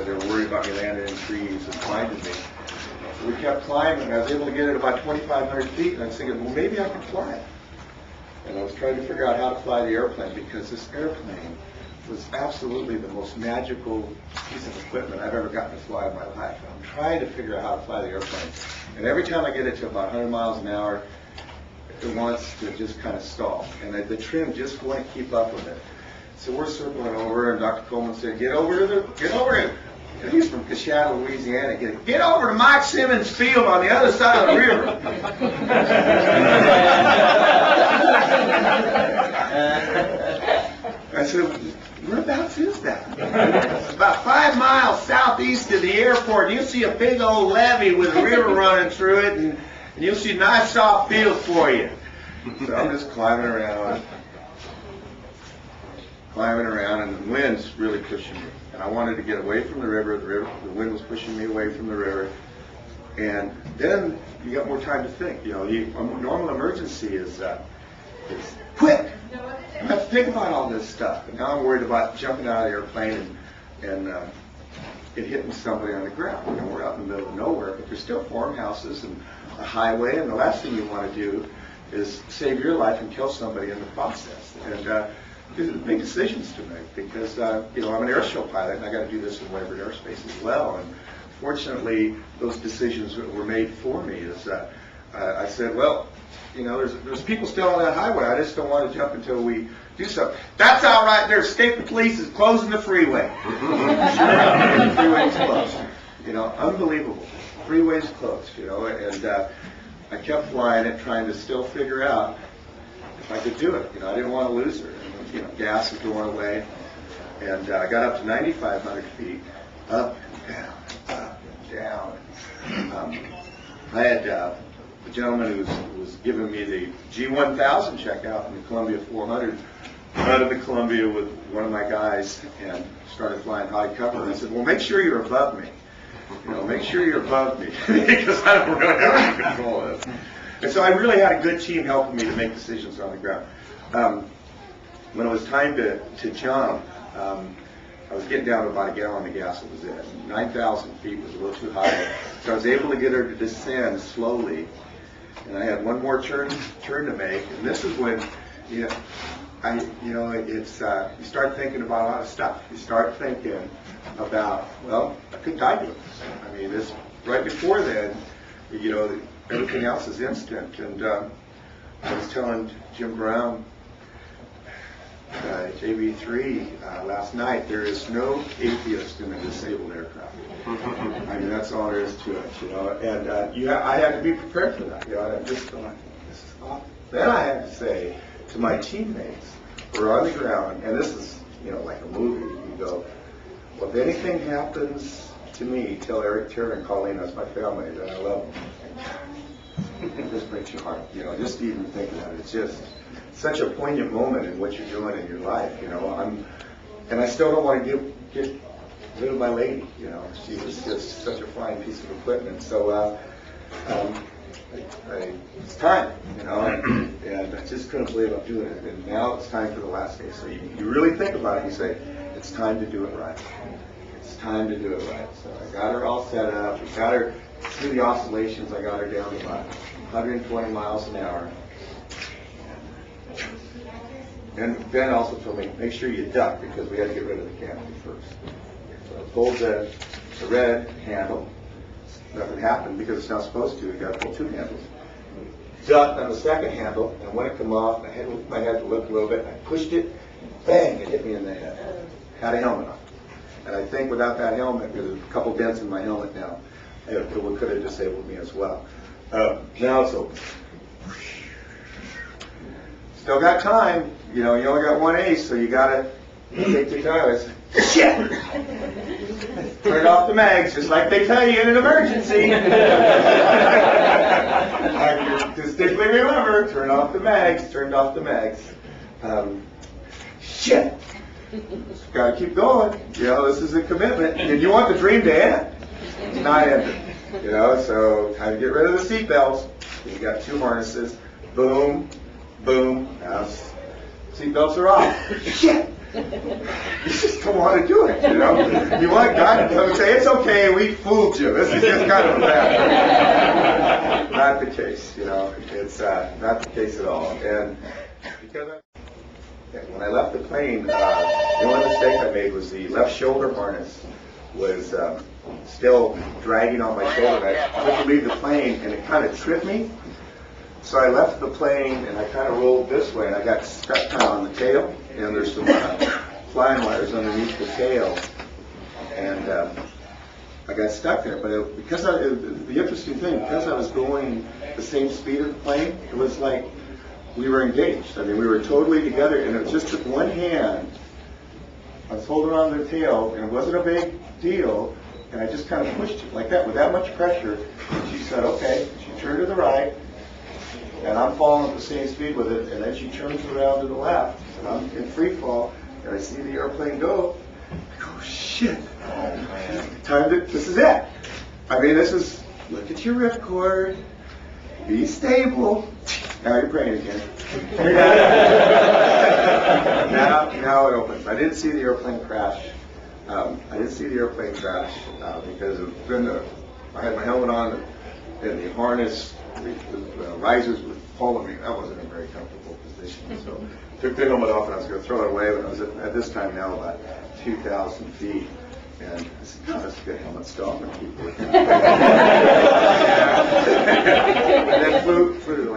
They were worried about me landing in trees and finding me. So we kept climbing. I was able to get it about 2,500 feet, and I was thinking, well, maybe I could fly it. And I was trying to figure out how to fly the airplane, because this airplane was absolutely the most magical piece of equipment I've ever gotten to fly in my life. And I'm trying to figure out how to fly the airplane. And every time I get it to about 100 miles an hour, it wants to just kind of stall. And the trim just wouldn't keep up with it. So we're circling over, and Dr. Coleman said, get over to, and he's from Coshada, Louisiana, get over to Mike Simmons Field on the other side of the river. I said, whereabouts is that? It's about 5 miles southeast of the airport. You'll see a big old levee with a river running through it, and you'll see a nice soft field for you. So I'm just climbing around, and the wind's really pushing me. And I wanted to get away from the river. The wind was pushing me away from the river. And then you got more time to think. You know, a normal emergency is quick. I have to think about all this stuff. And now I'm worried about jumping out of the airplane and it hitting somebody on the ground. You know, we're out in the middle of nowhere, but there's still farmhouses and a highway. And the last thing you want to do is save your life and kill somebody in the process. And there's big decisions to make, because you know, I'm an airshow pilot, and I got to do this in whatever airspace as well. And fortunately, those decisions were made for me. I said, well, you know, there's people still on that highway. I just don't want to jump until we do something. That's all right. Their state police is closing the freeway. The freeway's closed. You know, unbelievable. Freeway's closed. You know, and I kept flying it, trying to still figure out if I could do it. You know, I didn't want to lose her. You know, gas was going away, and I got up to 9,500 feet, up and down. I had a gentleman who was giving me the G1000 checkout in the Columbia 400 out of the Columbia with one of my guys, and started flying high cover. And I said, well, make sure you're above me. You know, make sure you're above me, because I don't really have any control of this. And so I really had a good team helping me to make decisions on the ground. When it was time to jump, I was getting down to about a gallon of gas. That was it. 9,000 feet was a little too high, so I was able to get her to descend slowly. And I had one more turn to make, and this is when, you know, you start thinking about a lot of stuff. You start thinking about, well, I could die doing this. I mean, this right before then, you know, everything else is instant. And I was telling Jim Brown, JV3 last night, there is no atheist in a disabled aircraft. I mean, that's all there is to it, you know. And I had to be prepared for that. You know, I just thought, this is awful. Then I had to say to my teammates who are on the ground, and this is, you know, like a movie. You go, well, if anything happens to me, tell Eric, Tara, and Colleen, that's my family, that I love them. It just breaks your heart, you know, just even thinking that. It's just such a poignant moment in what you're doing in your life, you know. And I still don't want to get rid of my lady, you know. She was just such a fine piece of equipment. So it's time, you know, and I just couldn't believe I'm doing it. And now it's time for the last day. So you really think about it. You say, it's time to do it right. It's time to do it right. So I got her all set up. We got her through the oscillations. I got her down to about 120 miles an hour. And Ben also told me, make sure you duck, because we had to get rid of the canopy first. So I pulled the red handle. Nothing happened because it's not supposed to. You got to pull 2 handles. Ducked on the second handle, and when it came off, I had to lift my head to look a little bit. I pushed it, bang! It hit me in the head. Had a helmet on, and I think without that helmet, there's a couple dents in my helmet now. It could have disabled me as well. Now it's open. Still got time. You know, you only got one ace, so you gotta take your time. Shit! Turn off the mags, just like they tell you in an emergency. I distinctly remember, turn off the mags, turned off the mags. Shit! Gotta keep going. You know, this is a commitment. And you want the dream to end. It's not ending. You know, so time to get rid of the seat belts. You got 2 harnesses. Boom, boom. Now seat belts are off. Shit! don't want to do it, you know? You want God to come and say, it's okay, we fooled you. This is just kind of a fact. Not the case, you know. It's not the case at all. And because when I left the plane, the only mistake I made was the left shoulder harness was still dragging on my shoulder. I couldn't leave the plane, and it kind of tripped me. So I left the plane, and I kind of rolled this way, and I got stuck kind of on the tail. And there's some flying wires underneath the tail, and I got stuck there. But the interesting thing, because I was going the same speed of the plane, it was like we were engaged. I mean, we were totally together, and it just took one hand. I was holding on to the tail, and it wasn't a big deal, and I just kind of pushed it like that with that much pressure. And she said, okay. She turned to the right, and I'm falling at the same speed with it, and then she turns around to the left, and I'm in free fall, and I see the airplane go. I go, shit. This is it. I mean, look at your ripcord, be stable. Now you're praying again. Now it opens. I didn't see the airplane crash. Because I had my helmet on, and the harness, the risers would follow me. That wasn't a very comfortable position. So I took the helmet off, and I was going to throw it away, but I was at this time now about 2,000 feet. And I said, no, that's a good helmet still. I'm going to keep working. And then flew to the